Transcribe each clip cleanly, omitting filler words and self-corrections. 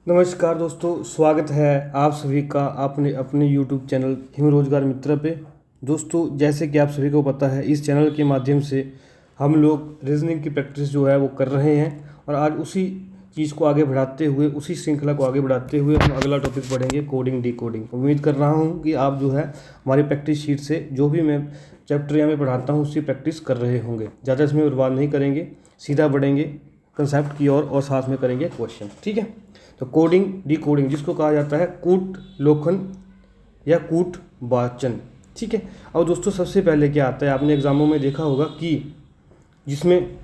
नमस्कार दोस्तों, स्वागत है आप सभी का आपने अपने YouTube चैनल हिम रोजगार मित्र पे। दोस्तों, जैसे कि आप सभी को पता है, इस चैनल के माध्यम से हम लोग रीजनिंग की प्रैक्टिस जो है वो कर रहे हैं और आज उसी चीज़ को आगे बढ़ाते हुए, उसी श्रृंखला को आगे बढ़ाते हुए हम अगला टॉपिक पढ़ेंगे, कोडिंग डिकोडिंग। उम्मीद कर रहा हूँ कि आप जो है हमारी प्रैक्टिस शीट से जो भी मैं चैप्टर यहाँ में पढ़ाता हूँ उसकी प्रैक्टिस कर रहे होंगे। ज़्यादा इसमें बर्बाद नहीं करेंगे, सीधा बढ़ेंगे कंसेप्ट की ओर और साथ में करेंगे क्वेश्चन। ठीक है, तो कोडिंग डिकोडिंग जिसको कहा जाता है कूट लोखन या कूट वाचन। ठीक है, और दोस्तों सबसे पहले क्या आता है, आपने एग्जामों में देखा होगा कि जिसमें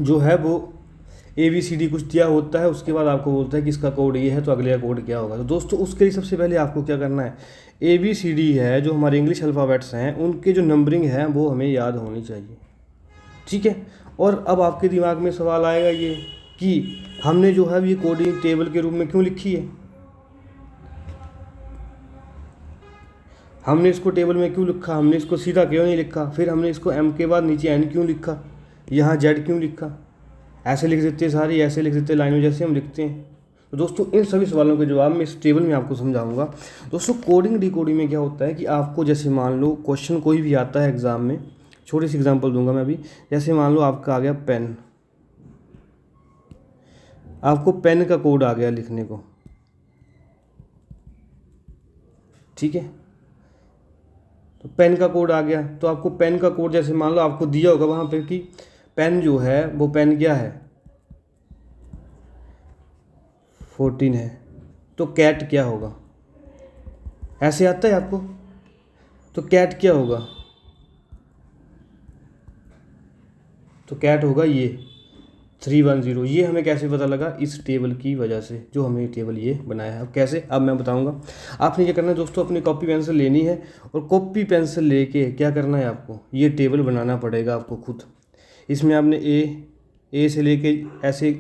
जो है वो ABCD कुछ दिया होता है, उसके बाद आपको बोलता है कि इसका कोड ये है तो अगले का कोड क्या होगा। तो दोस्तों उसके लिए सबसे पहले आपको क्या करना है, ABCD है जो हमारे इंग्लिश अल्फ़ाबेट्स हैं उनके जो नंबरिंग है वो हमें याद होनी चाहिए। ठीक है, और अब आपके दिमाग में सवाल आएगा ये कि हमने जो है ये कोडिंग टेबल के रूप में क्यों लिखी है, हमने इसको टेबल में क्यों लिखा, हमने इसको सीधा क्यों नहीं लिखा, फिर हमने इसको M के बाद नीचे N क्यों लिखा, यहाँ Z क्यों लिखा, ऐसे लिख देते हैं सारी, ऐसे लिख देते हैं लाइनों जैसे हम लिखते हैं। तो दोस्तों इन सभी सवालों के जवाब मैं इस टेबल में आपको समझाऊंगा। दोस्तों कोडिंग डिकोडिंग में क्या होता है कि आपको जैसे मान लो क्वेश्चन कोई भी आता है एग्जाम में, छोटी सी एग्जांपल दूंगा मैं अभी। जैसे मान लो आपका आ गया पेन, आपको पेन का कोड आ गया लिखने को। ठीक है, तो पेन का कोड आ गया, तो आपको पेन का कोड जैसे मान लो आपको दिया होगा वहाँ पे कि पेन जो है वो पेन क्या है 14 है, तो कैट क्या होगा, ऐसे आता है आपको, तो कैट क्या होगा, तो कैट होगा ये 310। ये हमें कैसे पता लगा, इस टेबल की वजह से, जो हमने टेबल ये बनाया है। अब कैसे, अब मैं बताऊंगा। आपने क्या करना है दोस्तों, अपनी कॉपी पेंसिल लेनी है और कॉपी पेंसिल लेके क्या करना है, आपको ये टेबल बनाना पड़ेगा आपको खुद। इसमें आपने ए से लेके ऐसे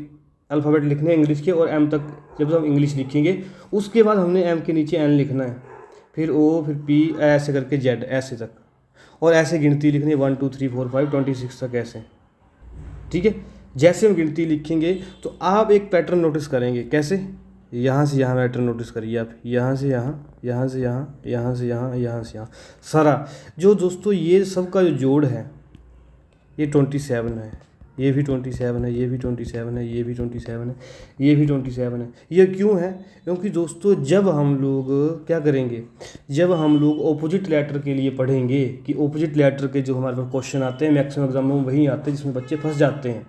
अल्फ़ाबेट लिखने हैं इंग्लिश के, और एम तक जब हम इंग्लिश लिखेंगे उसके बाद हमने एम के नीचे एन लिखना है, फिर ओ, फिर पी, ऐसे करके जेड ऐसे तक, और ऐसे गिनती लिखनी है 1 2 3 4 5 26 तक ऐसे। ठीक है, जैसे हम गिनती लिखेंगे तो आप एक पैटर्न नोटिस करेंगे। कैसे, यहाँ से यहाँ पैटर्न नोटिस करिए आप, यहाँ से यहाँ, यहाँ से यहाँ, यहाँ से यहाँ, यहाँ से यहाँ, सारा जो दोस्तों ये सब का जो जोड़ है ये 27 है, ये भी 27 है, ये भी 27 है, ये भी 27 है, ये भी 27 है। ये क्यों है, क्योंकि दोस्तों जब हम लोग क्या करेंगे, जब हम लोग ऑपोजिट लेटर के लिए पढ़ेंगे कि ऑपोजिट लेटर के जो हमारे पास क्वेश्चन आते हैं मैक्सिमम एग्जामों में वही आते हैं जिसमें बच्चे फंस जाते हैं।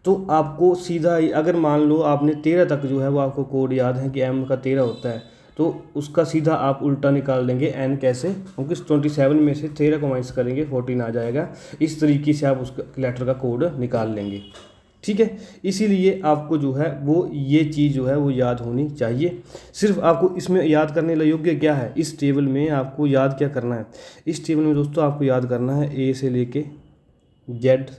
तो आपको सीधा ही, अगर मान लो आपने 13 तक जो है वो आपको कोड याद है कि M का 13 होता है, तो उसका सीधा आप उल्टा निकाल देंगे N। कैसे, क्योंकि 27 में से 13 को माइनस करेंगे 14 आ जाएगा। इस तरीके से आप उस लेटर का कोड निकाल लेंगे। ठीक है, इसीलिए आपको जो है वो ये चीज़ जो है वो याद होनी चाहिए। सिर्फ आपको इसमें याद करने योग्य क्या है, इस टेबल में आपको याद क्या करना है, इस टेबल में दोस्तों आपको याद करना है A से लेके Z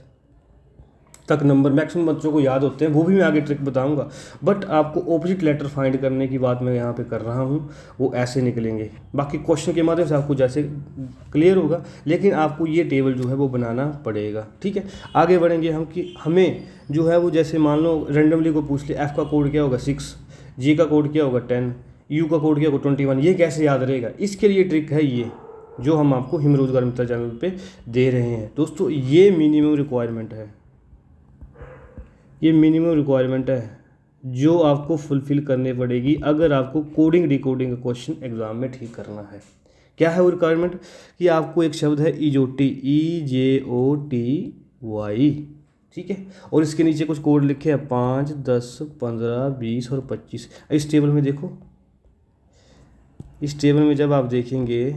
तक नंबर मैक्सिमम बच्चों को याद होते हैं, वो भी मैं आगे ट्रिक बताऊंगा। बट आपको ऑपोजिट लेटर फाइंड करने की बात मैं यहाँ पे कर रहा हूँ, वो ऐसे निकलेंगे। बाकी क्वेश्चन के माध्यम से आपको जैसे क्लियर होगा, लेकिन आपको ये टेबल जो है वो बनाना पड़ेगा। ठीक है, आगे बढ़ेंगे हम कि हमें जो है वो जैसे मान लो रेंडमली को पूछ ले F का कोड क्या होगा 6, G का कोड क्या होगा 10, U का कोड क्या होगा 21, ये कैसे याद रहेगा। इसके लिए ट्रिक है ये जो हम आपको हिम रोजगार मित्र चैनल पर दे रहे हैं। दोस्तों ये मिनिमम रिक्वायरमेंट है, ये मिनिमम रिक्वायरमेंट है जो आपको फुलफ़िल करनी पड़ेगी अगर आपको कोडिंग डिकोडिंग का क्वेश्चन एग्जाम में ठीक करना है। क्या है वो रिक्वायरमेंट, कि आपको एक शब्द है EJOTY, EJOTY। ठीक है, और इसके नीचे कुछ कोड लिखे हैं 5 10 15 20 और 25। इस टेबल में देखो, इस टेबल में जब आप देखेंगे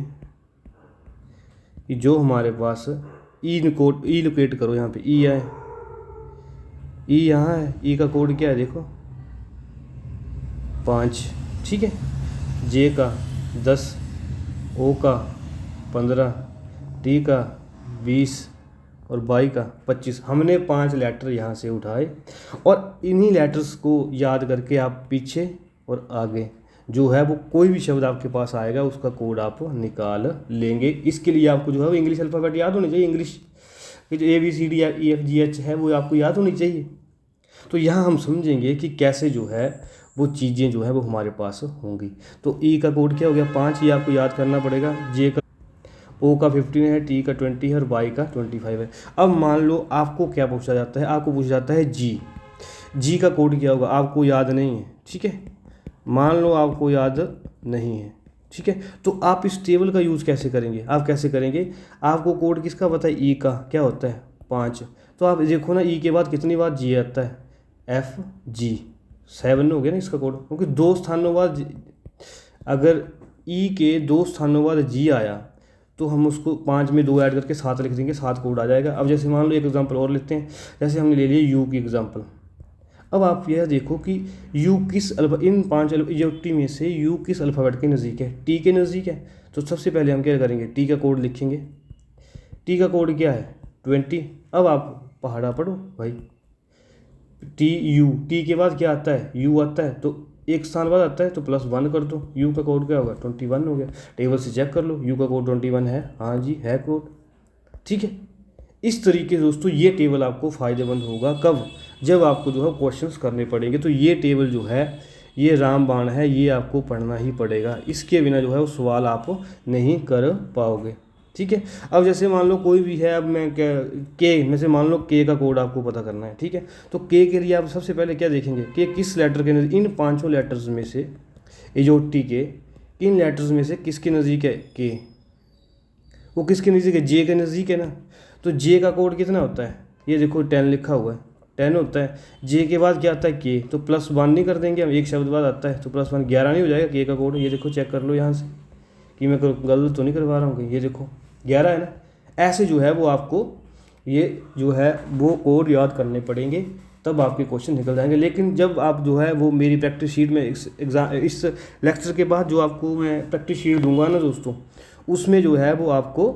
कि जो हमारे पास ई लोकेट करो, यहाँ पे ई है, ई यहाँ है, ई का कोड क्या है देखो 5। ठीक है, जे का 10, ओ का 15, टी का 20 और बाई का 25। हमने 5 लेटर यहाँ से उठाए और इन्हीं लेटर्स को याद करके आप पीछे और आगे जो है वो कोई भी शब्द आपके पास आएगा उसका कोड आप निकाल लेंगे। इसके लिए आपको जो है वो इंग्लिश अल्फ़ाबेट याद होनी चाहिए, इंग्लिश कि जो ABCD या EFGH है वो आपको याद होनी चाहिए। तो यहाँ हम समझेंगे कि कैसे जो है वो चीज़ें जो है वो हमारे पास होंगी। तो ई का कोड क्या हो गया 5, ये आपको याद करना पड़ेगा। जे का ओ का 15 है, टी का 20 है और वाई का 25 है। अब मान लो आपको क्या पूछा जाता है, आपको पूछा जाता है जी का कोड क्या होगा, आपको याद नहीं है, ठीक है। मान लो आपको याद नहीं है, ठीक है, तो आप इस टेबल का यूज़ कैसे करेंगे, आप कैसे करेंगे, आपको कोड किसका पता है, ई का क्या होता है 5। तो आप देखो ना ई के बाद कितनी बार जी आता है, एफ जी, 7 हो गया ना इसका कोड, क्योंकि 2 स्थानों बाद अगर ई के 2 स्थानों बाद जी आया तो हम उसको 5 में 2 ऐड करके 7 लिख देंगे, 7 कोड आ जाएगा। अब जैसे मान लो एक एग्जांपल और लेते हैं, जैसे हमने ले लिया यू की एग्जांपल। अब आप यह देखो कि यू किस इन 5 टी में से यू किस अल्फ़ाबेट के नज़दीक है, टी के नज़दीक है। तो सबसे पहले हम क्या करेंगे, टी का कोड लिखेंगे। टी का कोड क्या है 20। अब आप पहाड़ा पढ़ो भाई, टी के बाद क्या आता है, यू आता है, तो एक स्थान बाद आता है तो +1 कर दो। यू का कोड क्या होगा 21 हो गया। टेबल से चेक कर लो, यू का कोड 21 है, हाँ जी है कोड, ठीक है। इस तरीके से दोस्तों ये टेबल आपको फ़ायदेमंद होगा कब, जब आपको जो है क्वेश्चंस करने पड़ेंगे। तो ये टेबल जो है ये रामबाण है, ये आपको पढ़ना ही पड़ेगा, इसके बिना जो है वो सवाल आप नहीं कर पाओगे, ठीक है। अब जैसे मान लो कोई भी है, अब मैं क्या के में से मान लो के का कोड आपको पता करना है, ठीक है। तो के लिए आप सबसे पहले क्या देखेंगे कि किस लेटर के नज़दीक, इन 5 लेटर्स में से एजोटी के किन लेटर्स में से किसके नज़दीक है के, वो किसके नज़दीक है, जे के नज़दीक है ना। तो जे का कोड कितना होता है, ये देखो 10 लिखा हुआ है, 10 होता है। जे के बाद क्या आता है के, तो +1 नहीं कर देंगे हम, एक शब्द बाद आता है तो +1 11 नहीं हो जाएगा के का कोड। ये देखो चेक कर लो यहाँ से कि मैं गलत तो नहीं करवा रहा हूँ कहीं, ये देखो 11 है ना। ऐसे जो है वो आपको ये जो है वो कोड याद करने पड़ेंगे, तब आपके क्वेश्चन निकल जाएंगे। लेकिन जब आप जो है वो मेरी प्रैक्टिस शीट में इस लेक्चर के बाद जो आपको मैं प्रैक्टिस शीट दूंगा ना दोस्तों, उसमें जो है वो आपको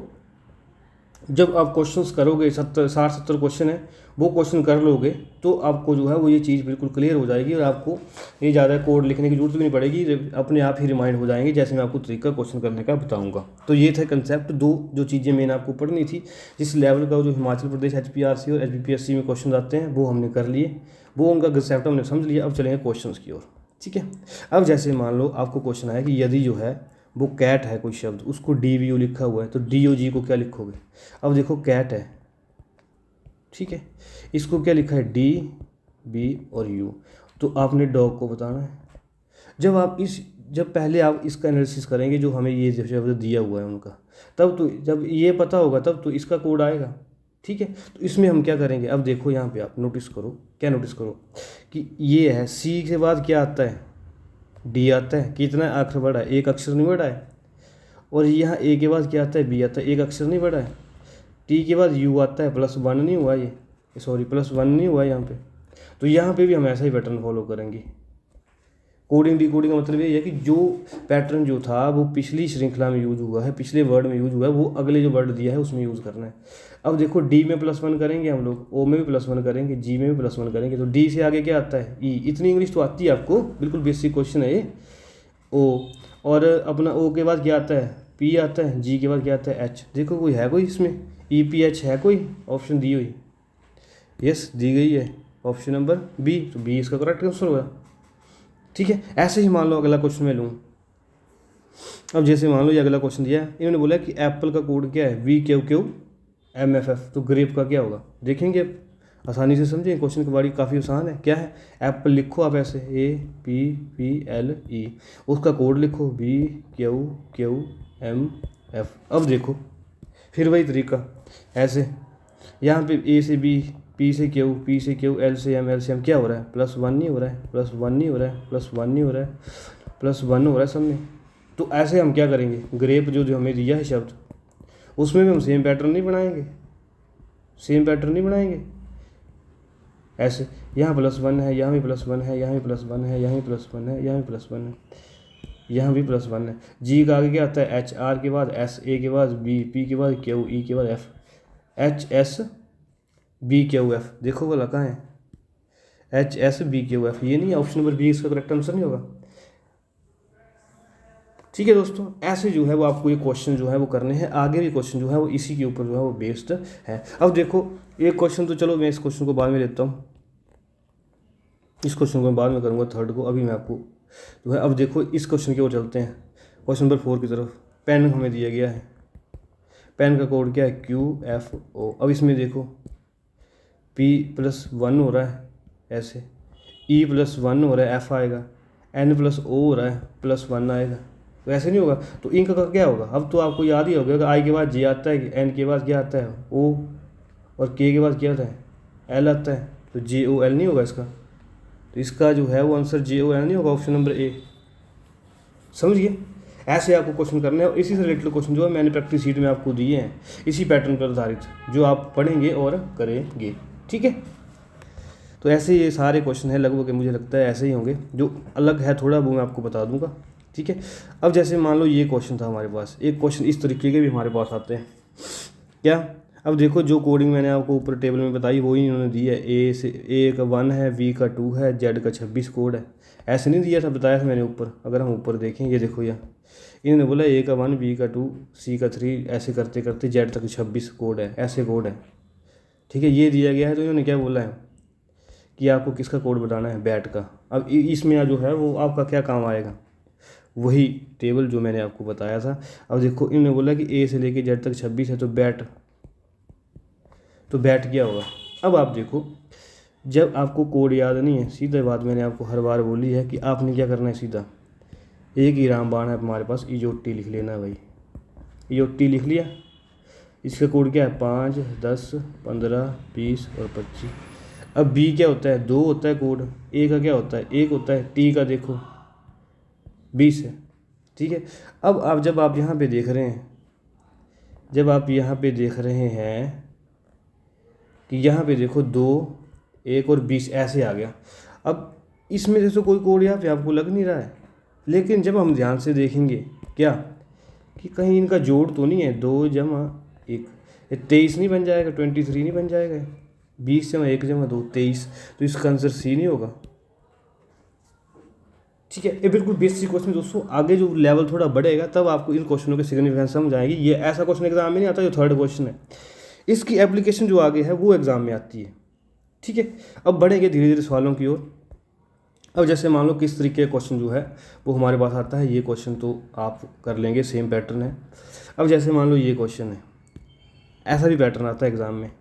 जब आप क्वेश्चंस करोगे 60-70 क्वेश्चन है, वो क्वेश्चन कर लोगे तो आपको जो है वो ये चीज़ बिल्कुल क्लियर हो जाएगी और आपको ये ज़्यादा कोड लिखने की जरूरत भी नहीं पड़ेगी, अपने आप ही रिमाइंड हो जाएंगे जैसे मैं आपको तरीका क्वेश्चन करने का बताऊंगा। तो ये थे कंसेप्ट, 2 जो चीज़ें मैंने आपको पढ़नी थी, जिस लेवल का जो हिमाचल प्रदेश HPRC और HBPSC में क्वेश्चन आते हैं वो हमने कर लिए, वो उनका कंसेप्ट हमने समझ लिया। अब चलेंगे क्वेश्चन की ओर, ठीक है। अब जैसे मान लो आपको क्वेश्चन आया कि यदि जो है वो कैट है कोई शब्द, उसको DVU लिखा हुआ है, तो DOG को क्या लिखोगे। अब देखो कैट है, ठीक है, इसको क्या लिखा है DB और U, तो आपने डॉग को बताना है। जब पहले आप इसका एनालिसिस करेंगे जो हमें ये शब्द दिया हुआ है उनका, तब तो जब ये पता होगा तब तो इसका कोड आएगा, ठीक है। तो इसमें हम क्या करेंगे, अब देखो यहाँ पे आप नोटिस करो, क्या नोटिस करो कि ये है C के बाद क्या आता है, D आता है, कितना अक्षर बढ़ा है, एक अक्षर नहीं बढ़ा है। और यहाँ A के बाद क्या आता है, B आता है, एक अक्षर नहीं बढ़ा है। T के बाद U आता है, +1 नहीं हुआ ये, सॉरी +1 नहीं हुआ यहाँ पे। तो यहाँ पे भी हम ऐसा ही पैटर्न फॉलो करेंगे। कोडिंग डिकोडिंग का मतलब ये है कि जो पैटर्न जो था वो पिछली श्रृंखला में यूज हुआ है, पिछले वर्ड में यूज हुआ है, वो अगले जो वर्ड दिया है उसमें यूज़ करना है। अब देखो D में +1 करेंगे हम लोग, O में भी +1 करेंगे, G में भी +1 करेंगे, तो D से आगे क्या आता है E। इतनी इंग्लिश तो आती है आपको, बिल्कुल बेसिक क्वेश्चन है ये। O और अपना O के बाद क्या आता है P आता है, G के बाद क्या आता है H। देखो कोई है कोई इसमें EPH है कोई ऑप्शन दी हुई, यस दी गई है ऑप्शन नंबर B, तो B इसका करेक्ट आंसर होगा, ठीक है। ऐसे ही मान लो अगला क्वेश्चन मैं लूँ। अब जैसे मान लो ये अगला क्वेश्चन दिया है, इन्होंने बोला कि एप्पल का कोड क्या है VQQMFF, तो ग्रेप का क्या होगा, देखेंगे आसानी से समझेंगे। क्वेश्चन की बारी काफ़ी आसान है, क्या है एप्पल लिखो आप ऐसे APPLE, उसका कोड लिखो VQQMF। अब देखो फिर वही तरीका, ऐसे यहाँ पे A से B, P से Q, P से Q, L से M, L से M, क्या हो रहा है +1 नहीं हो रहा है, +1 नहीं हो रहा है, +1 नहीं हो रहा है, +1 हो रहा है सब में। तो ऐसे हम क्या करेंगे, ग्रेप जो हमें दिया है शब्द, उसमें भी हम सेम पैटर्न नहीं बनाएंगे, सेम पैटर्न नहीं बनाएंगे। ऐसे यहाँ +1 है, यहाँ भी +1 है, यहाँ भी +1 है, यहाँ भी +1 है, यहाँ भी +1 है, यहाँ भी +1 है। G का आगे क्या आता है H, R के बाद S, A के बाद B, P के बाद Q, E के बाद F, HSBQF। देखो बोला कहाँ है HSBQF, ये नहीं है ऑप्शन नंबर B इसका करेक्ट आंसर नहीं होगा, ठीक है दोस्तों। ऐसे जो है वो आपको ये क्वेश्चन जो है वो करने हैं, आगे भी क्वेश्चन जो है वो इसी के ऊपर जो है वो बेस्ड है। अब देखो एक क्वेश्चन तो चलो मैं इस क्वेश्चन को बाद में लेता हूँ। इस क्वेश्चन को मैं बाद में करूँगा थर्ड को, अभी मैं आपको जो है। अब देखो इस क्वेश्चन की ओर चलते हैं, क्वेश्चन नंबर 4 की तरफ। पेन हमें दिया गया है, पेन का कोड क्या है QFO। अब इसमें देखो P+1 हो रहा है ऐसे, E+1 हो रहा है, F आएगा, N+O हो रहा है, +1 आएगा। तो ऐसे नहीं होगा, तो इंक का क्या होगा? अब तो आपको याद ही होगा कि I के बाद J आता है, N के बाद क्या आता है O, और K के बाद क्या आता है L आता है, तो JOL नहीं होगा इसका। तो इसका जो है वो आंसर JOL नहीं होगा, ऑप्शन नंबर A। समझिए, ऐसे आपको क्वेश्चन करने हैं। और इसी से रिलेटेड क्वेश्चन जो है मैंने प्रैक्टिस शीट में आपको दिए हैं, इसी पैटर्न पर आधारित, जो आप पढ़ेंगे और करेंगे। ठीक है, तो ऐसे ये सारे क्वेश्चन हैं लगभग, मुझे लगता है ऐसे ही होंगे। जो अलग है थोड़ा वो मैं आपको बता दूंगा। ठीक है, अब जैसे मान लो ये क्वेश्चन था हमारे पास, एक क्वेश्चन इस तरीके के भी हमारे पास आते हैं क्या। अब देखो जो कोडिंग मैंने आपको ऊपर टेबल में बताई वही इन्होंने दी है। A का 1 है, V का 2 है, Z का 26 कोड है। ऐसे नहीं दिया था, बताया था मैंने ऊपर। अगर हम ऊपर देखें, ये देखो यहाँ इन्होंने बोला A का 1, B का 2, C का 3, ऐसे करते करते Z तक 26 कोड है, ऐसे कोड है। ठीक है, ये दिया गया है। तो इन्होंने क्या बोला है कि आपको किसका कोड बताना है, बैट का। अब इसमें जो है वो आपका क्या काम आएगा, वही टेबल जो मैंने आपको बताया था। अब देखो इन्होंने बोला कि A से लेके Z तक 26 है, तो बैट क्या होगा। अब आप देखो, जब आपको कोड याद नहीं है, सीधा बात मैंने आपको हर बार बोली है कि आपने क्या करना है, सीधा एक ही रामबाण है हमारे पास, EOT लिख लेना है भाई। EOT लिख लिया, इसका कोड क्या है 5, 10, 15, 20 और 25। अब B क्या होता है, 2 होता है कोड। A का क्या होता है, 1 होता है। T का देखो 20 है। ठीक है, अब आप जब आप यहाँ पे देख रहे हैं, कि यहाँ पे देखो 2, 1 और 20 ऐसे आ गया। अब इसमें जैसे कोई कोड यहाँ पे आपको लग नहीं रहा है, लेकिन जब हम ध्यान से देखेंगे क्या कि कहीं इनका जोड़ तो नहीं है, 2 जमा 1, 23 नहीं बन जाएगा, 23 नहीं बन जाएगा, 20 जमा 1 जमा 2 23। तो इसका आंसर C नहीं होगा। ठीक है, ये बिल्कुल बेसिक क्वेश्चन दोस्तों। आगे जो लेवल थोड़ा बढ़ेगा तब आपको इन क्वेश्चनों के सिग्निफिकेंस समझ आएगी। ये ऐसा क्वेश्चन एग्जाम में नहीं आता जो थर्ड क्वेश्चन है, इसकी एप्लीकेशन जो आगे है वो एग्जाम में आती है। ठीक है, अब बढ़ेंगे धीरे धीरे सवालों की ओर। अब जैसे मान लो किस तरीके का क्वेश्चन जो है वो हमारे पास आता है, ये क्वेश्चन तो आप कर लेंगे, सेम पैटर्न है। अब जैसे मान लो ये क्वेश्चन है, ऐसा भी पैटर्न आता है एग्ज़ाम में।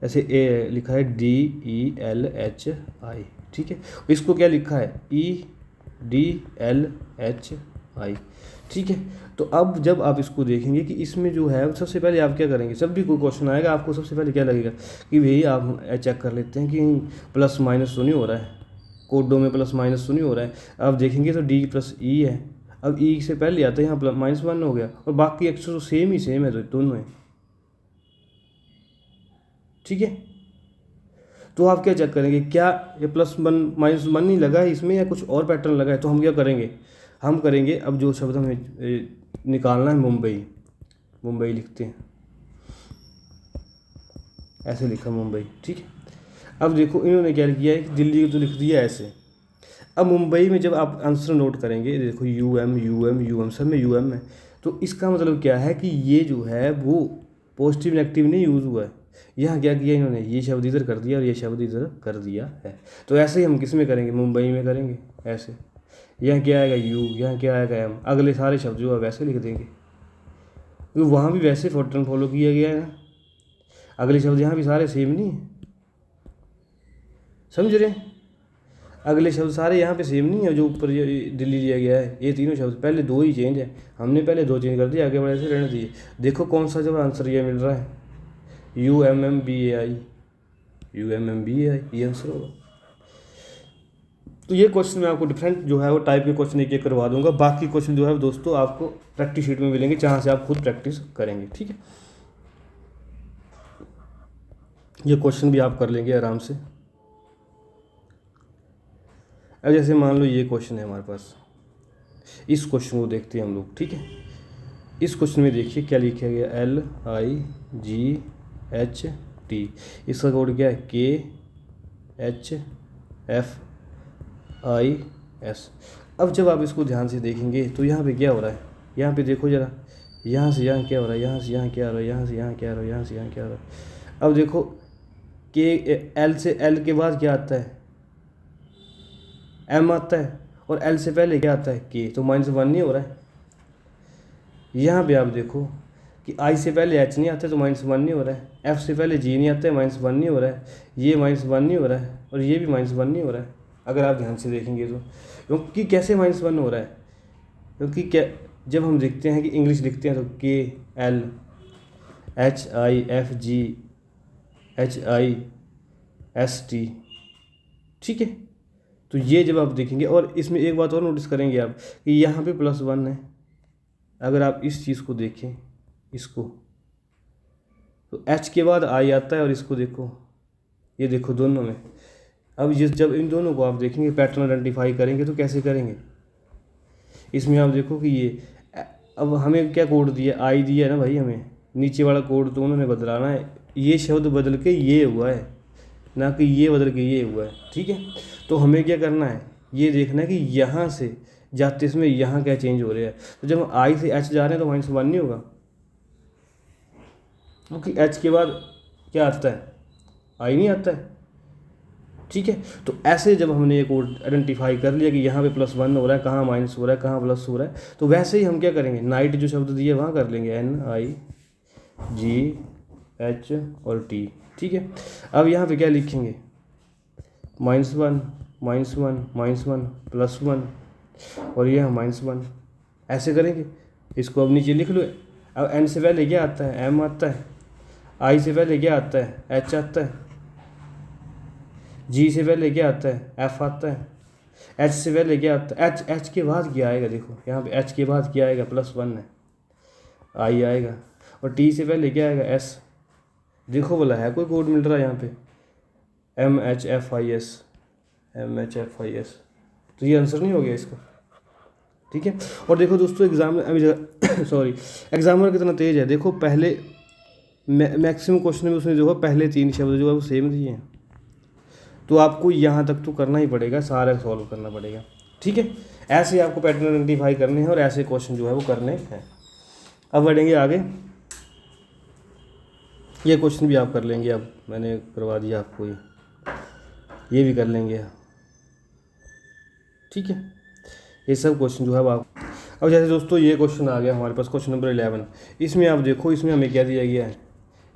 जैसे ए लिखा है DELHI, ठीक है, इसको क्या लिखा है EDLHI। ठीक है, तो अब जब आप इसको देखेंगे कि इसमें जो है सबसे पहले आप क्या करेंगे, जब भी कोई क्वेश्चन आएगा आपको सबसे पहले क्या लगेगा कि भाई आप चेक कर लेते हैं कि प्लस माइनस तो नहीं हो रहा है, कोडों में प्लस माइनस तो नहीं हो रहा है। आप देखेंगे तो D+E है। अब E से पहले आता है यहाँ -1 हो गया, और बाकी एक्स्ट्रा तो सेम है, तो दोनों है। ठीक है, तो आप क्या चेक करेंगे, क्या ये +1 -1 नहीं लगा है इसमें या कुछ और पैटर्न लगा है। तो हम क्या करेंगे, हम करेंगे अब जो शब्द हमें निकालना है, मुंबई लिखते हैं, ऐसे लिखा मुंबई। ठीक है, अब देखो इन्होंने क्या किया है कि दिल्ली तो लिख दिया ऐसे। अब मुंबई में जब आप आंसर नोट करेंगे, देखो UM सब में UM है, तो इसका मतलब क्या है कि ये जो है वो पॉजिटिव नेगेटिव नहीं यूज़ हुआ है। यहाँ क्या किया इन्होंने, ये शब्द इधर कर दिया और ये शब्द इधर कर दिया है। तो ऐसे ही हम किस में करेंगे, मुंबई में करेंगे ऐसे। यहाँ क्या आएगा U, यहाँ क्या आएगा M, अगले सारे शब्द जो है वैसे लिख देंगे, क्योंकि वहाँ भी वैसे पैटर्न फॉलो किया गया है ना। अगले शब्द यहाँ भी सारे सेम नहीं है, समझ रहे हैं। अगले शब्द सारे यहाँ पे सेम नहीं है, जो ऊपर दिल्ली लिया गया है, ये तीनों शब्द पहले 2 ही चेंज है, हमने पहले 2 चेंज कर दिए, आगे बढ़े से रहने दिए। देखो कौन सा जब आंसर ये मिल रहा है, UMMBAI, ये आंसर होगा। तो ये क्वेश्चन मैं आपको डिफरेंट जो है वो टाइप के क्वेश्चन एक करवा दूंगा। बाकी क्वेश्चन जो है दोस्तों आपको प्रैक्टिस शीट में मिलेंगे, जहाँ से आप खुद प्रैक्टिस करेंगे। ठीक है, ये क्वेश्चन भी आप कर लेंगे आराम से। अब जैसे मान लो ये क्वेश्चन है हमारे पास, इस क्वेश्चन को देखते हैं हम लोग। ठीक है, इस क्वेश्चन में देखिए क्या लिखा गया, LIGHT, इसका कोड क्या है KHFIS। अब जब आप इसको ध्यान से देखेंगे तो यहाँ पे क्या हो रहा है, यहाँ पे देखो ज़रा, यहाँ से यहाँ क्या हो रहा है, यहाँ से यहाँ क्या हो रहा है, यहाँ से यहाँ क्या हो रहा है, यहाँ से यहाँ क्या हो रहा है। अब देखो L से L के बाद क्या आता है, एम आता है और एल से पहले क्या आता है के, तो -1 नहीं हो रहा है। यहाँ पे आप देखो कि आई से पहले एच नहीं आता है तो -1 नहीं हो रहा है, एफ से पहले जी नहीं आता है -1 नहीं हो रहा है, ये -1 नहीं हो रहा है और ये भी -1 नहीं हो रहा है अगर आप ध्यान से देखेंगे तो। क्योंकि कैसे -1 हो रहा है, क्योंकि क्या जब हम देखते हैं कि इंग्लिश लिखते हैं तो के L H I F G H I S T, ठीक है। तो ये जब आप देखेंगे, और इसमें एक बात और नोटिस करेंगे आप कि यहाँ पे +1 है। अगर आप इस चीज़ को देखें, इसको, तो एच के बाद आई आता है और इसको देखो, ये देखो दोनों में। अब जब इन दोनों को आप देखेंगे पैटर्न आइडेंटिफाई करेंगे तो कैसे करेंगे, इसमें आप देखो कि ये अब हमें क्या कोड दिया, आई दिया है ना भाई, हमें नीचे वाला कोड तो उन्होंने बदलाना है, ये शब्द बदल के ये हुआ है, ना कि ये बदल के ये हुआ है, ठीक है। तो हमें क्या करना है, ये देखना है कि यहाँ से जाते इसमें यहाँ क्या चेंज हो रहा है। तो जब हम आई से एच जा रहे हैं तो -1 नहीं होगा, क्योंकि एच के बाद क्या आता है, आई नहीं आता है, ठीक है। तो ऐसे जब हमने ये कोड आइडेंटिफाई कर लिया कि यहाँ पे +1 हो रहा है, कहाँ माइनस हो रहा है, कहाँ प्लस हो रहा है, तो वैसे ही हम क्या करेंगे, नाइट जो शब्द दिए वहाँ कर लेंगे NIGH और T, ठीक है। अब यहाँ पे क्या लिखेंगे, -1 -1 -1 +1 और ये -1, ऐसे करेंगे। इसको अब नीचे लिख लो। अब N से पहले क्या आता है, M आता है, I से पहले क्या आता है, H आता है, G से पहले क्या आता है, F आता है, H से पहले क्या आता है, H के बाद क्या आएगा, देखो यहाँ पे H के बाद क्या आएगा, +1 है, I आएगा, और T से पहले क्या आएगा, S। देखो बोला है कोई कोड मिल रहा है यहाँ पे, MHFIS, तो ये आंसर नहीं हो गया इसका, ठीक है। और देखो दोस्तों एग्जामिनर कितना तेज है, देखो पहले मैक्सिमम क्वेश्चन में उसने देखो पहले 3 शब्द जो है वो सेम दिए हैं, तो आपको यहाँ तक तो करना ही पड़ेगा, सारा सॉल्व करना पड़ेगा, ठीक है। ऐसे आपको पैटर्न आइडेंटिफाई करने हैं और ऐसे क्वेश्चन जो है वो करने हैं। अब बढ़ेंगे आगे, ये क्वेश्चन भी आप कर लेंगे, अब मैंने करवा दिया आपको, ये भी कर लेंगे, ठीक है। ये सब क्वेश्चन जो है आप, अब जैसे दोस्तों ये क्वेश्चन आ गया हमारे पास, क्वेश्चन नंबर 11। इसमें आप देखो, इसमें हमें क्या दिया गया है,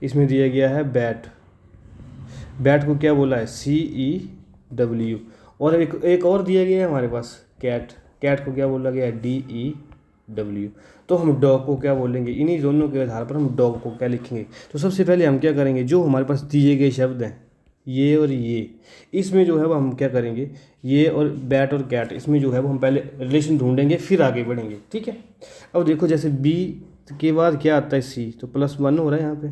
इसमें दिया गया है बैट को क्या बोला है, CEW, और एक और दिया गया है हमारे पास कैट को क्या बोला गया है, DEW। तो हम डॉग को क्या बोलेंगे, इन्हीं दोनों के आधार पर हम डॉग को क्या लिखेंगे। तो सबसे पहले हम क्या करेंगे, जो हमारे पास दिए गए शब्द हैं ये और ये, इसमें जो है वो हम क्या करेंगे, ये और बैट और कैट, इसमें जो है वो हम पहले रिलेशन ढूंढेंगे फिर आगे बढ़ेंगे, ठीक है। अब देखो जैसे B के बाद क्या आता है, C, तो +1 हो रहा है यहाँ पे।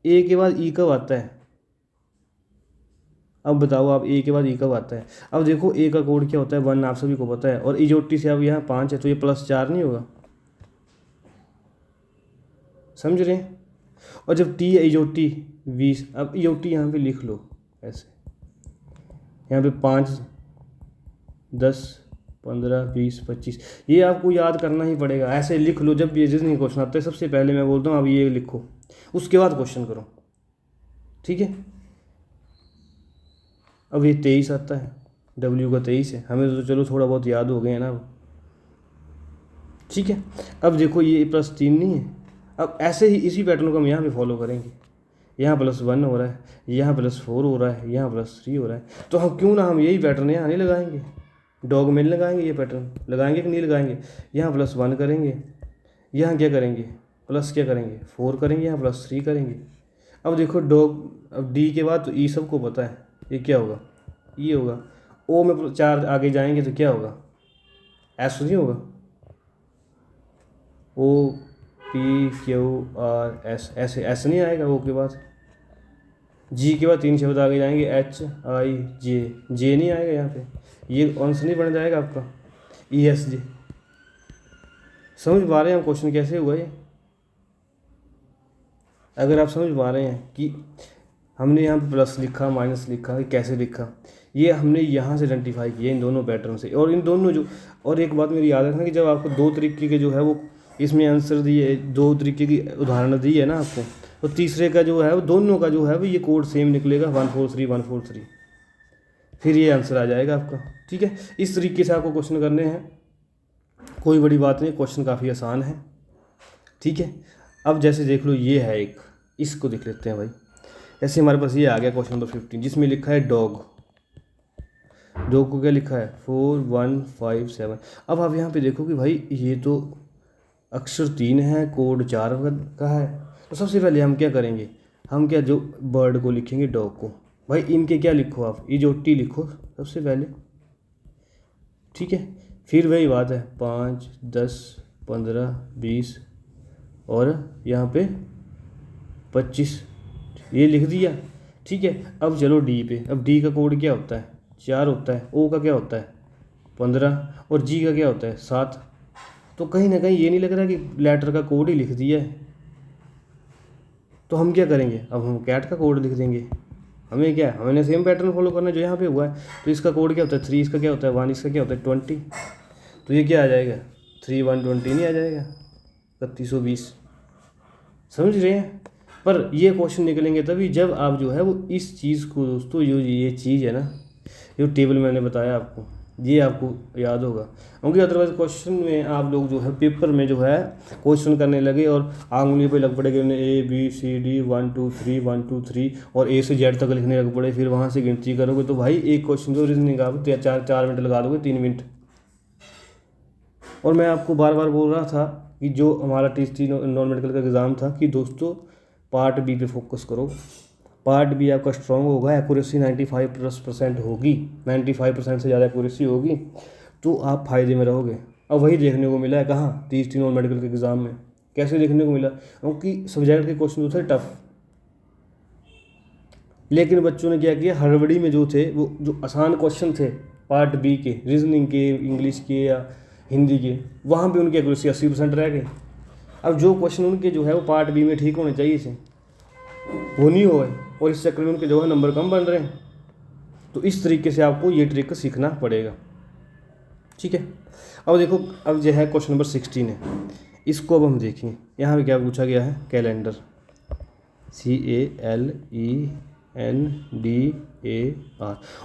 A के बाद E कब आता है, अब बताओ आप, A के बाद E कब आता है। अब देखो A का कोड क्या होता है, 1, आप सभी को पता है, और इजोटी से अब यहाँ 5 है तो ये +4 नहीं होगा, समझ रहे हैं। और जब T है इजोटी 20, अब इजोटी यहाँ पे लिख लो ऐसे, यहाँ पे 5 10 15 20 25, ये आपको याद करना ही पड़ेगा, ऐसे लिख लो। जब ये जिस नहीं क्वेश्चन आता है सबसे पहले मैं बोलता हूँ अब ये लिखो, उसके बाद क्वेश्चन करो, ठीक है। अब ये 23 आता है, W का 23 है, हमें तो चलो थोड़ा बहुत याद हो गए हैं ना, ठीक है। अब देखो ये +3 नहीं है, अब ऐसे ही इसी पैटर्न को हम यहाँ पे फॉलो करेंगे, यहाँ +1 हो रहा है, यहाँ +4 हो रहा है, यहाँ +3 हो रहा है, तो हम क्यों ना हम यही पैटर्न यहाँ नहीं लगाएंगे, डॉग में नहीं लगाएंगे, ये पैटर्न लगाएंगे कि नहीं लगाएंगे। यहाँ +1 करेंगे, यहाँ क्या करेंगे, क्या करेंगे, 4 करेंगे, यहाँ +3 करेंगे। अब देखो डॉग, अब D के बाद तो E सबको पता है, ये क्या होगा, ये होगा। O में 4 आगे जाएंगे तो क्या होगा, S नहीं होगा, OPQRS, ऐसे S नहीं आएगा O के बाद। G के बाद 3 शब्द आगे जाएंगे, HIJ नहीं आएगा यहाँ पे, ये आंसर नहीं बन जाएगा आपका, ESJ। समझ पा रहे हैं हम क्वेश्चन कैसे हुआ ये, अगर आप समझ पा रहे हैं कि हमने यहाँ पे प्लस लिखा माइनस लिखा, कैसे लिखा, ये हमने यहाँ से आइडेंटिफाई किया इन दोनों पैटर्न से। और इन दोनों जो, और एक बात मेरी याद रखना कि जब आपको 2 तरीके के जो है वो इसमें आंसर दिए, 2 तरीके की उदाहरण दी है ना आपको, तो तीसरे का जो है वो दोनों का जो है वो ये कोड सेम निकलेगा, 143 143। फिर ये आंसर आ जाएगा आपका। ठीक है, इस तरीके से आपको क्वेश्चन करने हैं, कोई बड़ी बात नहीं, क्वेश्चन काफ़ी आसान है। ठीक है, अब जैसे देख लो ये है एक, इसको देख लेते हैं भाई। ऐसे हमारे पास ये आ गया क्वेश्चन नंबर 15 जिसमें लिखा है डॉग। डॉग को क्या लिखा है 4157। अब आप यहाँ पे देखो कि भाई ये तो अक्षर 3 है, कोड 4 का है। तो सबसे पहले हम क्या करेंगे, हम क्या जो बर्ड को लिखेंगे डॉग को, भाई इनके क्या लिखो आप, ई जो टी लिखो सबसे पहले। ठीक है, फिर वही बात है 5 10 15 20 और यहाँ पे 25 ये लिख दिया। ठीक है, अब चलो डी पे। अब डी का कोड क्या होता है 4 होता है, ओ का क्या होता है 15 और जी का क्या होता है 7। तो कहीं ना कहीं ये नहीं लग रहा कि लेटर का कोड ही लिख दिया है। तो हम क्या करेंगे, अब हम कैट का कोड लिख देंगे। हमें क्या है, हमें सेम पैटर्न फॉलो करना जो यहाँ पे हुआ है। तो इसका कोड क्या होता है 3, इसका क्या होता है 1, इसका क्या होता है 20। तो ये क्या आ जाएगा 3120 नहीं आ जाएगा 3120। समझ रहे हैं। पर ये क्वेश्चन निकलेंगे तभी जब आप जो है वो इस चीज़ को दोस्तों, जो ये चीज़ है ना, जो टेबल मैंने बताया आपको, ये आपको याद होगा। क्योंकि अदरवाइज क्वेश्चन में आप लोग जो है पेपर में जो है क्वेश्चन करने लगे और आंगुली पे लग पड़े कि A B C D 1 2 3 1 2 3 और A से Z तक लिखने लग पड़े, फिर वहाँ से गिनती करोगे तो भाई एक क्वेश्चन को रीजनिंग आप 4 मिनट लगा दोगे, 3 मिनट। और मैं आपको बार बार बोल रहा था कि जो हमारा TST नॉन मेडिकल का एग्ज़ाम था कि दोस्तों पार्ट बी पे फोकस करो। पार्ट बी आपका स्ट्रॉन्ग होगा, एक्यूरेसी 95% होगी, 95% से ज़्यादा एक्यूरेसी होगी, तो आप फायदे में रहोगे। अब वही देखने को मिला है कहाँ TST नॉन मेडिकल के एग्ज़ाम में। कैसे देखने को मिला, क्योंकि सब्जेक्ट के क्वेश्चन थे टफ, लेकिन बच्चों ने क्या किया, हड़बड़ी में जो थे वो जो आसान क्वेश्चन थे पार्ट बी के, रीजनिंग के, इंग्लिश के या हिंदी के, वहाँ पे उनकी एक्यूरेसी 80% रह गई। अब जो क्वेश्चन उनके जो है वो पार्ट बी में ठीक होने चाहिए थे, वो नहीं हुए और इस चक्कर में उनके जो है नंबर कम बन रहे हैं। तो इस तरीके से आपको ये ट्रिक सीखना पड़ेगा। ठीक है, अब देखो, अब जो है क्वेश्चन नंबर 16 है, इसको अब हम देखेंगे। यहाँ पे क्या पूछा गया है, कैलेंडर, CALENDAR।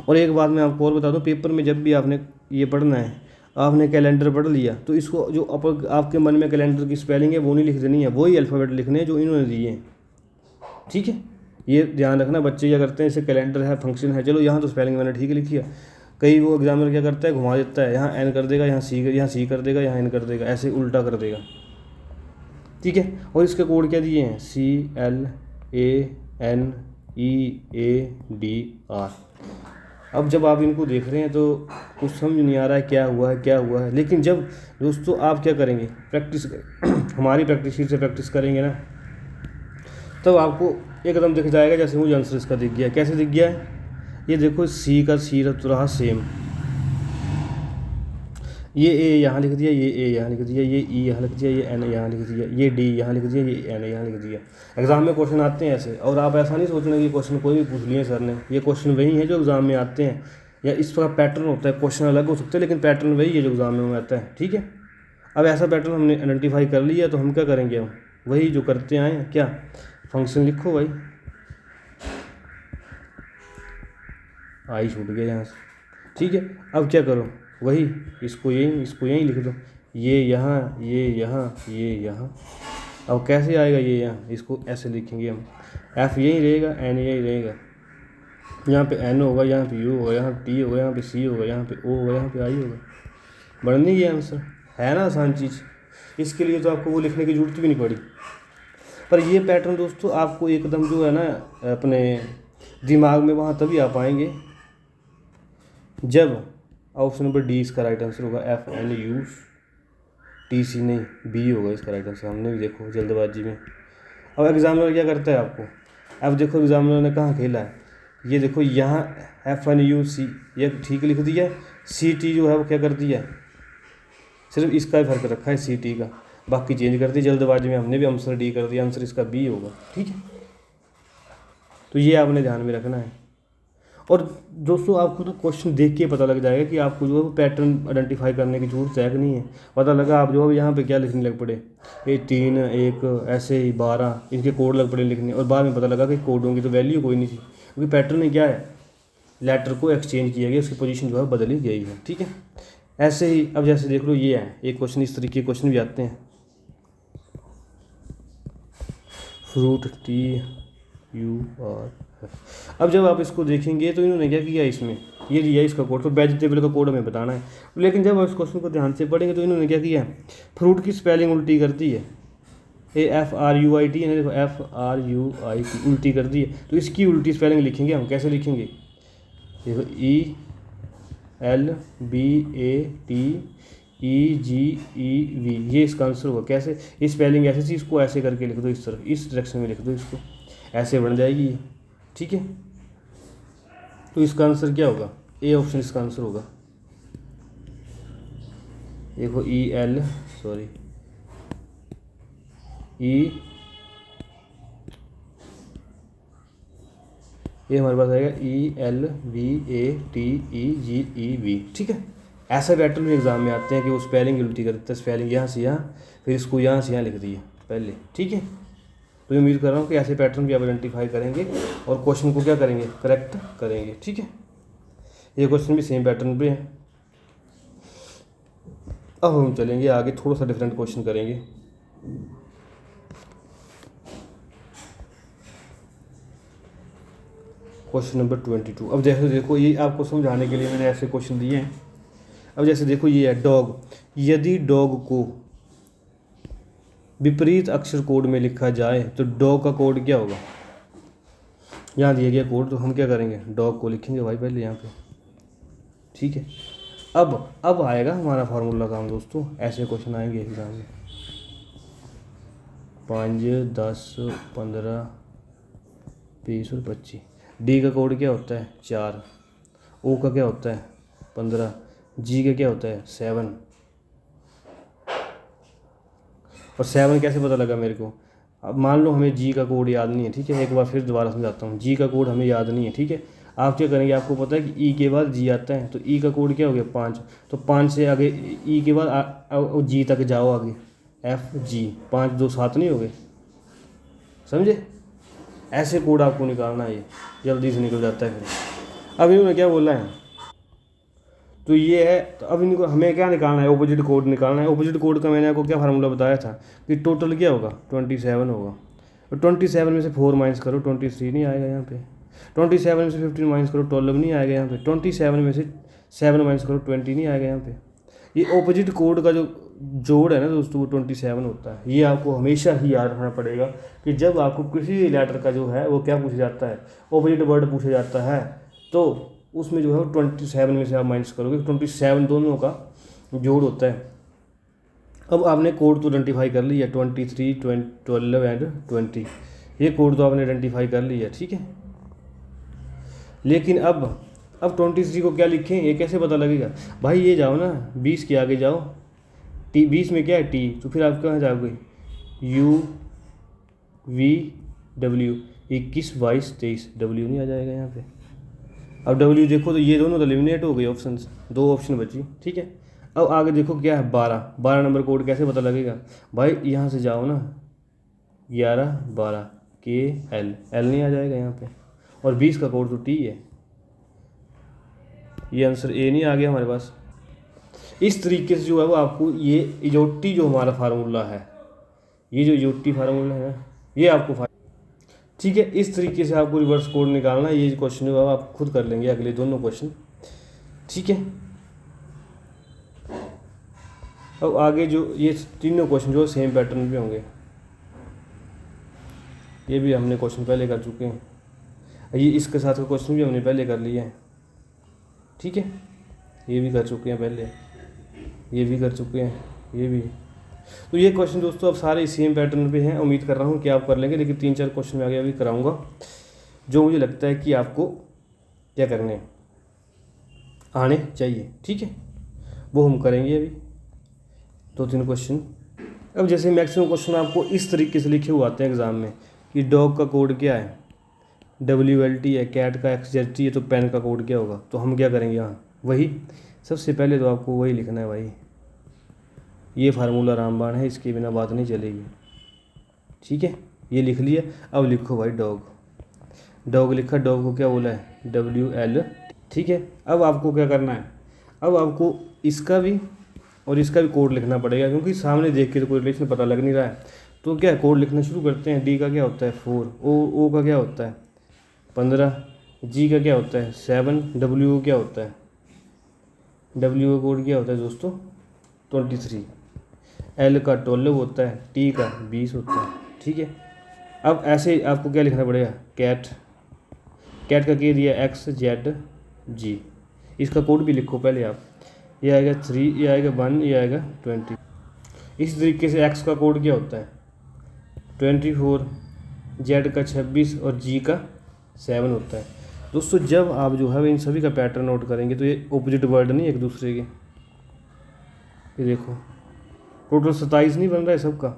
और एक बात मैं आपको और बता दूँ, पेपर में जब भी आपने ये पढ़ना है, आपने कैलेंडर पढ़ लिया तो इसको जो आपके मन में कैलेंडर की स्पेलिंग है वो नहीं लिख देनी है, वही अल्फ़ाबेट लिखने हैं जो इन्होंने दिए हैं। ठीक है, ये ध्यान रखना। बच्चे क्या करते हैं, इसे कैलेंडर है, फंक्शन है, चलो यहाँ तो स्पेलिंग मैंने ठीक लिखी है, कई वो एग्जामिनर क्या करता है घुमा देता है, यहाँ एन कर देगा, यहाँ सी कर देगा, यहाँ एन कर देगा, ऐसे उल्टा कर देगा। ठीक है, और इसके कोड क्या दिए हैं CLANEADR। अब जब आप इनको देख रहे हैं तो कुछ समझ नहीं आ रहा है क्या हुआ है क्या हुआ है, लेकिन जब दोस्तों आप क्या करेंगे, प्रैक्टिस हमारी प्रैक्टिस शीट से प्रैक्टिस करेंगे ना, तब आपको एकदम दिख जाएगा। जैसे मुझे आंसर इसका दिख गया, कैसे दिख गया है, ये देखो सी का सी रहा सेम, ये ए यहाँ लिख दिया, ये ए यहाँ लिख दिया, ये ई यहाँ लिख दिया, ये एन यहाँ लिख दिया, ये डी यहाँ लिख दिया, ये एन यहाँ लिख दिया। एग्जाम में क्वेश्चन आते हैं ऐसे, और आप ऐसा नहीं सोचना कि क्वेश्चन कोई भी पूछ लिए सर ने, ये क्वेश्चन वही है जो एग्जाम में आते हैं, या इसका पैटर्न होता है, क्वेश्चन अलग हो सकते हैं लेकिन पैटर्न वही है जो एग्जाम में आता है। ठीक है, अब ऐसा पैटर्न हमने आइडेंटिफाई कर लिया तो हम क्या करेंगे, हम वही जो करते आए हैं, क्या फंक्शन लिखो भाई, आई छूट गया यहाँ से। ठीक है, अब क्या करो, वही इसको यहीं लिख दो, ये यहाँ, ये यहाँ, ये यहाँ। अब कैसे आएगा ये यहाँ, इसको ऐसे लिखेंगे हम, एफ यहीं रहेगा, एन यहीं रहेगा, यहाँ पे एन होगा, यहाँ पे यू होगा, यहाँ पे टी होगा, यहाँ पे सी होगा, यहाँ पे ओ होगा, यहाँ पे आई होगा। बन नहीं गया आंसर, है ना आसान चीज़। इसके लिए तो आपको वो लिखने की जरूरत भी नहीं पड़ी। पर ये पैटर्न दोस्तों आपको एकदम जो है ना अपने दिमाग में वहाँ तभी आ पाएंगे जब ऑप्शन नंबर डी इसका राइट आंसर होगा, FNUTC नहीं, बी होगा इसका राइट आंसर। हमने भी देखो जल्दबाजी में। अब एग्जामिनर क्या करता है आपको, अब देखो एग्जामिनर ने कहाँ खेला है, ये देखो यहाँ FNUC ये ठीक लिख दिया, CT जो है वो क्या कर दिया, सिर्फ इसका ही फर्क रखा है CT का, बाकी चेंज कर दी जल्दबाजी में, हमने भी आंसर डी कर दिया, आंसर इसका बी होगा। ठीक है, तो ये आपने ध्यान में रखना है। और दोस्तों आपको तो क्वेश्चन देख के पता लग जाएगा कि आपको जो है पैटर्न आइडेंटिफाई करने की जरूरत है कि नहीं है। पता लगा आप जो है यहाँ पे क्या लिखने लग पड़े, ये 3 1 ऐसे ही 12 इनके कोड लग पड़े लिखने, और बाद में पता लगा कि कोड होंगी तो वैल्यू कोई नहीं थी, क्योंकि पैटर्न में क्या है, लेटर को एक्सचेंज किया गया, उसकी पोजीशन जो है बदली गई है। ठीक है, ऐसे ही अब जैसे देख लो ये है एक क्वेश्चन, इस तरीके के क्वेश्चन भी आते हैं। Fruit TUR। अब जब आप इसको देखेंगे तो इन्होंने क्या किया, इसमें ये दिया इसका कोड, तो वेजिटेबल का कोड हमें बताना है। लेकिन जब आप इस क्वेश्चन को ध्यान से पढ़ेंगे तो इन्होंने क्या किया, फ्रूट की स्पेलिंग उल्टी कर दी है, FRUIT है, देखो FRUIT उल्टी कर दी है, तो इसकी उल्टी स्पेलिंग लिखेंगे हम, कैसे लिखेंगे, देखो ELBATEGEV, ये इसका आंसर होगा। कैसे, ये स्पेलिंग ऐसे थी, इसको ऐसे करके लिख दो, इस तरह इस डायरेक्शन में लिख दो इसको, ऐसे बन जाएगी ये। ठीक है, तो इसका आंसर क्या होगा, ए ऑप्शन इसका आंसर होगा। देखो ये हमारे पास आएगा ELBATEGEV। ठीक है, ऐसा पैटर्न भी एग्जाम में आते हैं कि वो स्पेलिंग उल्टी करते हैं, स्पेलिंग यहाँ से यहाँ, फिर इसको यहाँ से यहाँ लिख दिया पहले। ठीक है, तो मैं उम्मीद कर रहा हूँ कि ऐसे पैटर्न भी आप आइडेंटिफाई करेंगे और क्वेश्चन को क्या करेंगे, करेक्ट करेंगे। ठीक है, ये क्वेश्चन भी सेम पैटर्न पे है। अब हम चलेंगे आगे, थोड़ा सा डिफरेंट क्वेश्चन करेंगे। Question number 22। अब जैसे देखो, ये आपको समझाने के लिए मैंने ऐसे क्वेश्चन दिए हैं। अब जैसे देखो ये है डॉग, यदि डॉग को विपरीत अक्षर कोड में लिखा जाए तो डॉग का कोड क्या होगा। यहाँ दिया गया कोड, तो हम क्या करेंगे, डॉग को लिखेंगे भाई पहले यहाँ पे। ठीक है, अब आएगा हमारा फार्मूला काम दोस्तों, ऐसे क्वेश्चन आएंगे एग्जाम में, 5, 10, 15, 20 और 25। डी का कोड क्या होता है, 4। ओ का क्या होता है, 15। जी का क्या होता है, 7। और 7 कैसे पता लगा मेरे को, अब मान लो हमें जी का कोड याद नहीं है। ठीक है, एक बार फिर दोबारा समझाता हूँ, जी का कोड हमें याद नहीं है। ठीक है, आप क्या करेंगे, आपको पता है कि ई के बाद जी आता है, तो ई का कोड क्या हो गया, 5। तो 5 से आगे ई के बाद जी तक जाओ आगे, FG, 5, 2, 7 नहीं हो गए, समझे। ऐसे कोड आपको निकालना है, ये जल्दी से निकल जाता है। फिर अब इन्होंने क्या बोला है, तो ये है, तो अब इनको हमें क्या निकालना है, ऑपोजिट कोड निकालना है। ऑपोजिट कोड का मैंने आपको क्या फार्मूला बताया था कि टोटल क्या होगा, 27 होगा। और 27 में से 4 माइनस करो, 23 नहीं आएगा यहाँ पे। 27 में से 15 माइनस करो, 12 नहीं आएगा यहाँ पे। 27 में से 7 माइनस करो, 20 नहीं आएगा यहाँ पे। ये ऑपोजिट कोड का जो जोड़ है ना दोस्तों, वो 27 होता है। ये आपको हमेशा ही याद रखना पड़ेगा कि जब आपको किसी भी लेटर का जो है वो क्या पूछा जाता है, ऑपोजिट वर्ड पूछा जाता है, तो उसमें जो है वो 27 में से आप माइनस करोगे, 27 दोनों का जोड़ होता है। अब आपने कोड तो आइडेंटिफाई कर लिया, 23, 12 एंड 20, ये कोड तो आपने आइडेंटिफाई कर लिया। ठीक है, लेकिन अब 23 को क्या लिखें, ये कैसे पता लगेगा भाई, ये जाओ ना 20 के आगे जाओ, टी 20 में क्या है टी, तो फिर आप कहाँ जाओगे, UVW, 21, 22, 23, W नहीं आ जाएगा यहाँ पे। अब W देखो तो ये दोनों तो एलिमिनेट हो गए ऑप्शन, 2 ऑप्शन बची। ठीक है, अब आगे देखो क्या है, 12 नंबर कोड कैसे पता लगेगा भाई, यहाँ से जाओ ना, 11, 12, KL, L नहीं आ जाएगा यहाँ पे। और 20 का कोड तो T है, ये आंसर A नहीं आ गया हमारे पास। इस तरीके से जो है वो आपको ये इजोटी जो हमारा फार्मूला है, ये जो इजोटी फार्मूला है ये आपको ठीक है, इस तरीके से आपको रिवर्स कोड निकालना है। ये क्वेश्चन जो है आप खुद कर लेंगे अगले दोनों क्वेश्चन। ठीक है, अब आगे जो ये तीनों क्वेश्चन जो सेम पैटर्न पे होंगे, ये भी हमने क्वेश्चन पहले कर चुके हैं, ये इसके साथ का क्वेश्चन भी हमने पहले कर लिया है। ठीक है, ये भी कर चुके हैं पहले, ये भी कर चुके हैं, ये भी। तो ये क्वेश्चन दोस्तों अब सारे सेम पैटर्न पे हैं, उम्मीद कर रहा हूँ कि आप कर लेंगे। लेकिन 3-4 क्वेश्चन मैं आगे अभी कराऊंगा जो मुझे लगता है कि आपको क्या करने आने चाहिए। ठीक है, वो हम करेंगे अभी 2-3 क्वेश्चन। अब जैसे मैक्सिमम क्वेश्चन आपको इस तरीके से लिखे हुए आते हैं एग्ज़ाम में कि डॉग का कोड क्या है, WLT है, कैट का XZT है, तो पेन का कोड क्या होगा। तो हम क्या करेंगे यहाँ, वही सबसे पहले तो आपको वही लिखना है भाई, ये फार्मूला रामबाण है, इसके बिना बात नहीं चलेगी। ठीक है, ये लिख लिया। अब लिखो भाई डॉग लिखा, डॉग को क्या बोला है, WLT। ठीक है। अब आपको क्या करना है, अब आपको इसका भी और इसका भी कोड लिखना पड़ेगा, क्योंकि सामने देख के तो कोई रिलेशन पता लग नहीं रहा है। तो क्या है, कोड लिखना शुरू करते हैं। डी का क्या होता है 4, ओ का क्या होता है 15, जी का क्या होता है 7, डब्ल्यू क्या होता है, डब्ल्यू का कोड क्या होता है दोस्तों 23, एल का 12 होता है, टी का 20 होता है। ठीक है। अब ऐसे आपको क्या लिखना पड़ेगा, कैट का क्या दिया XZ G, इसका कोड भी लिखो पहले आप। ये आएगा 3, ये आएगा 1, ये आएगा 20। इसी तरीके से एक्स का कोड क्या होता है 24, जेड का 26 और जी का 7 होता है। दोस्तों जब आप जो है इन सभी का पैटर्न नोट करेंगे तो ये ऑपोजिट वर्ड नहीं एक दूसरे के। ये देखो टोटल 27 नहीं बन रहा है सबका।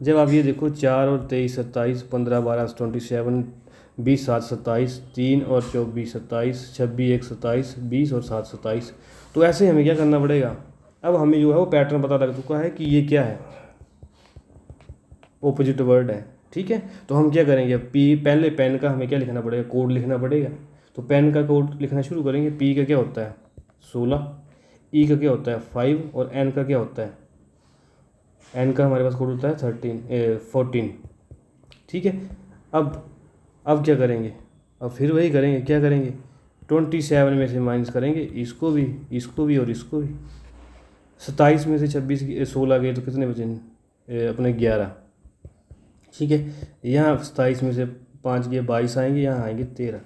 जब आप ये देखो 4 और 23 27, 15 12 27, 20 7 27, 3 और 24 27, 26 1 27, 20 और 7 27। तो ऐसे हमें क्या करना पड़ेगा, अब हमें जो है वो पैटर्न पता लग चुका है कि ये क्या है, ऑपोजिट वर्ड है। ठीक है। तो हम क्या करेंगे, पहले पेन का हमें क्या लिखना पड़ेगा, कोड लिखना पड़ेगा। तो पेन का कोड लिखना शुरू करेंगे। पी का क्या होता है 16, ई का क्या होता है 5 और एन का क्या होता है, एन का हमारे पास कोड होता है 14। ठीक है। अब क्या करेंगे, अब फिर वही करेंगे, क्या करेंगे 27 में से माइनस करेंगे इसको भी और इसको भी। 27 में से 16 गए तो कितने बचे अपने 11। ठीक है। यहाँ 27 में से 5 गए 22 आएंगे, यहाँ आएंगे 13।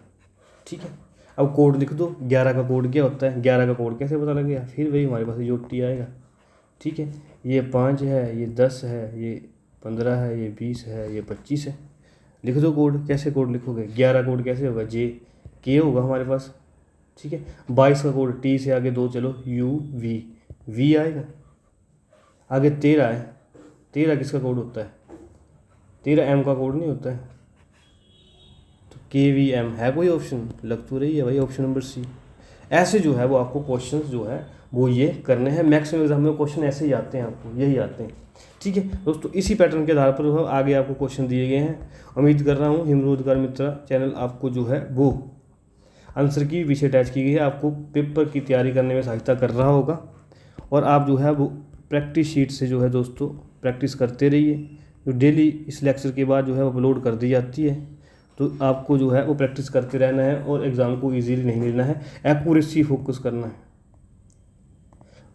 ठीक है। अब कोड लिख दो। 11 का कोड क्या होता है, 11 का कोड कैसे पता लगेगा, फिर वही हमारे पास जो टी आएगा। ठीक है। ये 5 है, ये 10 है, ये 15 है, ये 20 है, ये 25 है। लिख दो कोड। कैसे कोड लिखोगे, 11 कोड कैसे होगा के होगा हमारे पास। ठीक है। 22 का कोड टी से आगे 2 चलो वी आएगा। आगे 13 है, 13 किसका कोड होता है 13 एम का कोड नहीं होता है। तो KVM है कोई ऑप्शन, लग तो रही है भाई ऑप्शन नंबर सी। ऐसे जो है वो आपको क्वेश्चंस जो है वो ये करने हैं। मैक्सिमम एग्जाम में क्वेश्चन ऐसे ही आते हैं, आपको यही आते हैं। ठीक है दोस्तों, इसी पैटर्न के आधार पर आगे आपको क्वेश्चन दिए गए हैं। उम्मीद कर रहा हूँ हिमरोजगार मित्रा चैनल आपको जो है वो आंसर की विषय अटैच की गई है, आपको पेपर की तैयारी करने में सहायता कर रहा होगा। और आप जो है वो प्रैक्टिस शीट से जो है दोस्तों प्रैक्टिस करते रहिए, जो डेली इस लेक्चर के बाद जो है वो अपलोड कर दी जाती है। तो आपको जो है वो प्रैक्टिस करते रहना है और एग्ज़ाम को इजीली नहीं लेना है, एक्यूरेसी फोकस करना है,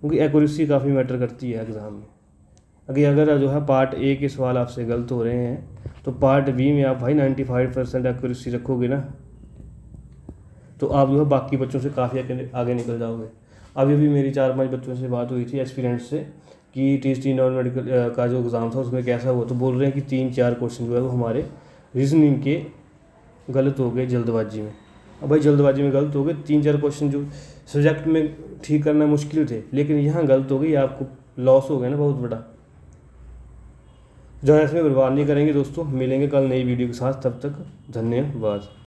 क्योंकि एक्यूरेसी काफ़ी मैटर करती है एग्ज़ाम में। अगर जो है पार्ट ए के सवाल आपसे गलत हो रहे हैं तो पार्ट बी में आप भाई 95% एक्यूरेसी रखोगे ना, तो आप जो है बाकी बच्चों से काफ़ी आगे निकल जाओगे। अभी भी मेरी 4-5 बच्चों से बात हुई थी एस्पिरेंट्स से कि TST नॉन मेडिकल का जो एग्ज़ाम था उसमें कैसा हुआ, तो बोल रहे हैं कि 3-4 क्वेश्चन जो है वो हमारे रीजनिंग के गलत हो गए जल्दबाजी में। अब भाई जल्दबाजी में गलत हो गए, 3-4 क्वेश्चन जो सब्जेक्ट में ठीक करना मुश्किल थे, लेकिन यहाँ गलत हो गई, आपको लॉस हो गया ना बहुत बड़ा। ज़्यादा इसमें बर्बाद नहीं करेंगे दोस्तों, मिलेंगे कल नई वीडियो के साथ, तब तक धन्यवाद।